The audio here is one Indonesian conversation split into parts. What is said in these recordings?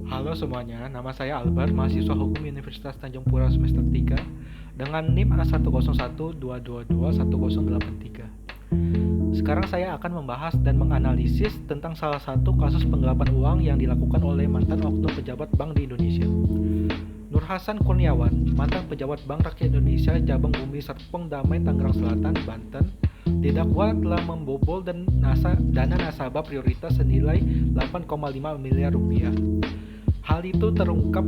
Halo semuanya, nama saya Albert, mahasiswa Hukum Universitas Tanjung Pura semester 3 dengan NIM A10122211083. Sekarang saya akan membahas dan menganalisis tentang salah satu kasus penggelapan uang yang dilakukan oleh mantan oknum pejabat bank di Indonesia. Nur Hasan Kurniawan, mantan pejabat Bank Rakyat Indonesia Cabang Bumi Serpong Damai Tangerang Selatan, Banten, didakwa telah membobol dana nasabah prioritas senilai 8,5 miliar rupiah. Hal itu terungkap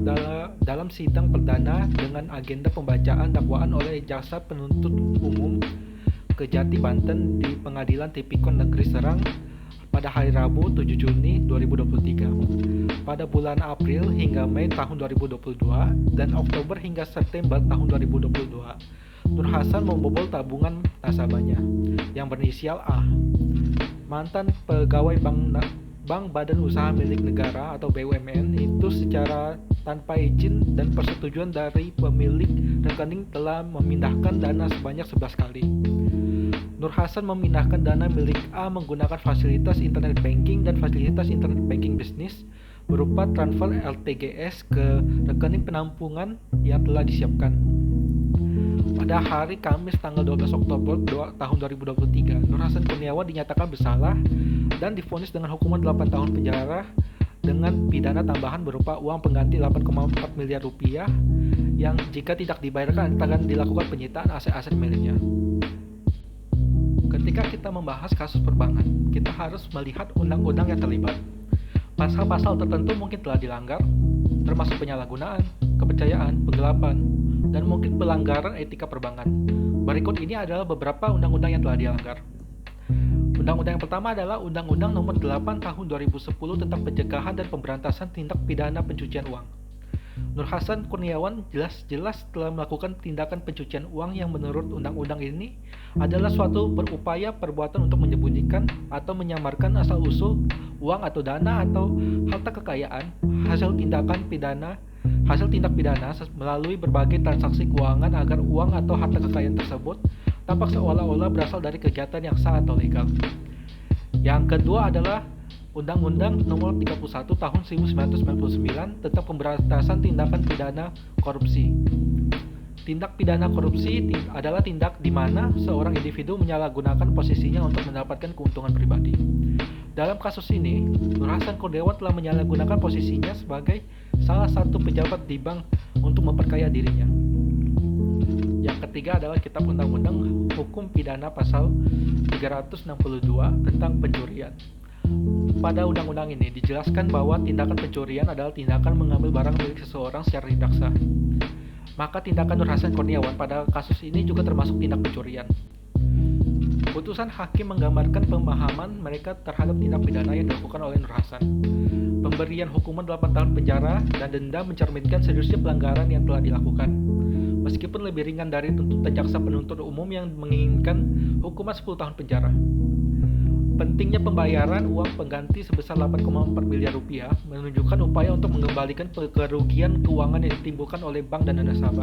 dalam sidang perdana dengan agenda pembacaan dakwaan oleh Jaksa Penuntut Umum Kejati Banten di Pengadilan Tipikor Negeri Serang pada hari Rabu 7 Juni 2023. Pada bulan April hingga Mei tahun 2022 dan Oktober hingga September tahun 2022, Nur Hasan membobol tabungan nasabahnya yang berinisial A, mantan pegawai Bank Badan Usaha Milik Negara atau BUMN itu secara tanpa izin dan persetujuan dari pemilik rekening telah memindahkan dana sebanyak 11 kali. Nur Hasan memindahkan dana milik A menggunakan fasilitas internet banking dan fasilitas internet banking bisnis berupa transfer LTGS ke rekening penampungan yang telah disiapkan. Pada hari Kamis tanggal 12 Oktober tahun 2023, Nur Hasan Kurniawan dinyatakan bersalah dan divonis dengan hukuman 8 tahun penjara dengan pidana tambahan berupa uang pengganti 8,4 miliar rupiah yang jika tidak dibayarkan akan dilakukan penyitaan aset-aset miliknya. Ketika kita membahas kasus perbankan, kita harus melihat undang-undang yang terlibat. Pasal-pasal tertentu mungkin telah dilanggar, termasuk penyalahgunaan, kepercayaan, penggelapan, dan mungkin pelanggaran etika perbankan. Berikut ini adalah beberapa undang-undang yang telah dilanggar. Undang-undang yang pertama adalah Undang-Undang Nomor 8 Tahun 2010 tentang Pencegahan dan Pemberantasan Tindak Pidana Pencucian Uang. Nur Hasan Kurniawan jelas-jelas telah melakukan tindakan pencucian uang yang menurut undang-undang ini adalah suatu berupaya perbuatan untuk menyembunyikan atau menyamarkan asal-usul uang atau dana atau harta kekayaan hasil tindak pidana melalui berbagai transaksi keuangan agar uang atau harta kekayaan tersebut tampak seolah-olah berasal dari kegiatan yang sah atau legal. Yang kedua adalah Undang-Undang Nomor 31 Tahun 1999 tentang Pemberantasan Tindakan Pidana Korupsi. Tindak pidana korupsi adalah tindak di mana seorang individu menyalahgunakan posisinya untuk mendapatkan keuntungan pribadi. Dalam kasus ini, Nur Hasan Kurniawan telah menyalahgunakan posisinya sebagai salah satu pejabat di bank untuk memperkaya dirinya. Yang ketiga adalah Kitab Undang-Undang Hukum Pidana Pasal 362 tentang pencurian. Pada undang-undang ini dijelaskan bahwa tindakan pencurian adalah tindakan mengambil barang milik seseorang secara tidak sah. Maka tindakan Nur Hasan Kurniawan pada kasus ini juga termasuk tindak pencurian. Putusan hakim menggambarkan pemahaman mereka terhadap tindak pidana yang dilakukan oleh Nur Hasan. Pemberian hukuman 8 tahun penjara dan denda mencerminkan seriusnya pelanggaran yang telah dilakukan. Meskipun lebih ringan dari tuntutan jaksa penuntut umum yang menginginkan hukuman 10 tahun penjara. Pentingnya pembayaran uang pengganti sebesar 8,4 miliar rupiah menunjukkan upaya untuk mengembalikan kerugian keuangan yang ditimbulkan oleh bank dan nasabah.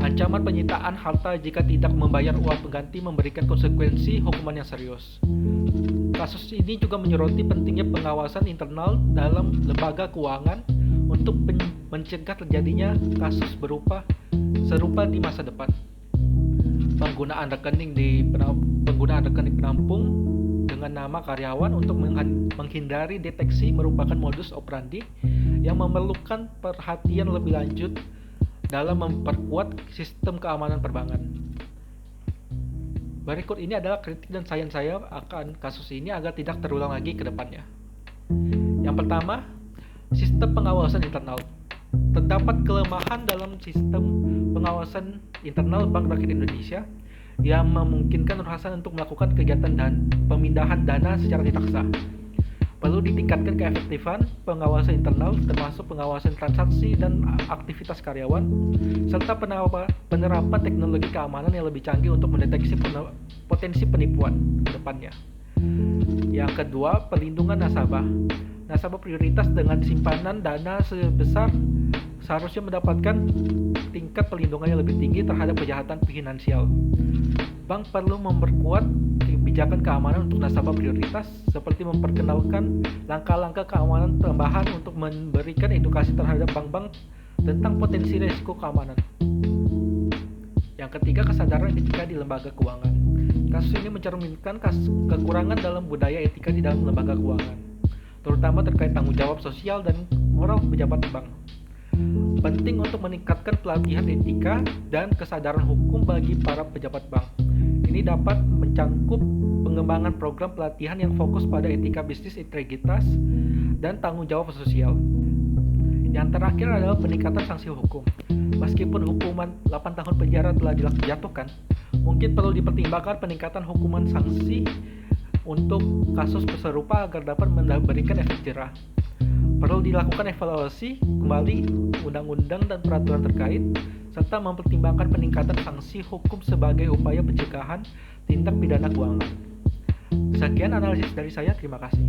Ancaman penyitaan harta jika tidak membayar uang pengganti memberikan konsekuensi hukuman yang serius. Kasus ini juga menyoroti pentingnya pengawasan internal dalam lembaga keuangan untuk mencegah terjadinya kasus serupa di masa depan. Penggunaan rekening penampung dengan nama karyawan untuk menghindari deteksi merupakan modus operandi yang memerlukan perhatian lebih lanjut dalam memperkuat sistem keamanan perbankan. Berikut ini adalah kritik dan saran saya akan kasus ini agar tidak terulang lagi ke depannya. Yang pertama, sistem pengawasan internal. Terdapat kelemahan dalam sistem pengawasan internal Bank Rakyat Indonesia yang memungkinkan Nur Hasan untuk melakukan kegiatan dan pemindahan dana secara tidak sah. Perlu ditingkatkan keefektifan pengawasan internal termasuk pengawasan transaksi dan aktivitas karyawan serta penerapan teknologi keamanan yang lebih canggih untuk mendeteksi potensi penipuan ke depannya. Yang kedua, perlindungan nasabah. Nasabah prioritas dengan simpanan dana sebesar seharusnya mendapatkan tingkat perlindungan yang lebih tinggi terhadap kejahatan finansial. Bank perlu memperkuat kebijakan keamanan untuk nasabah prioritas, seperti memperkenalkan langkah-langkah keamanan tambahan untuk memberikan edukasi terhadap bank-bank tentang potensi risiko keamanan. Yang ketiga, kesadaran etika di lembaga keuangan. Kasus ini mencerminkan kekurangan dalam budaya etika di dalam lembaga keuangan, terutama terkait tanggung jawab sosial dan moral pejabat bank. Penting untuk meningkatkan pelatihan etika dan kesadaran hukum bagi para pejabat bank. Ini dapat mencangkup pengembangan program pelatihan yang fokus pada etika bisnis, integritas, dan tanggung jawab sosial. Yang terakhir adalah peningkatan sanksi hukum. Meskipun hukuman 8 tahun penjara telah dijatuhkan, mungkin perlu dipertimbangkan peningkatan hukuman sanksi untuk kasus serupa agar dapat memberikan efek jerah. Perlu dilakukan evaluasi kembali undang-undang dan peraturan terkait, serta mempertimbangkan peningkatan sanksi hukum sebagai upaya pencegahan tindak pidana keuangan. Sekian analisis dari saya, terima kasih.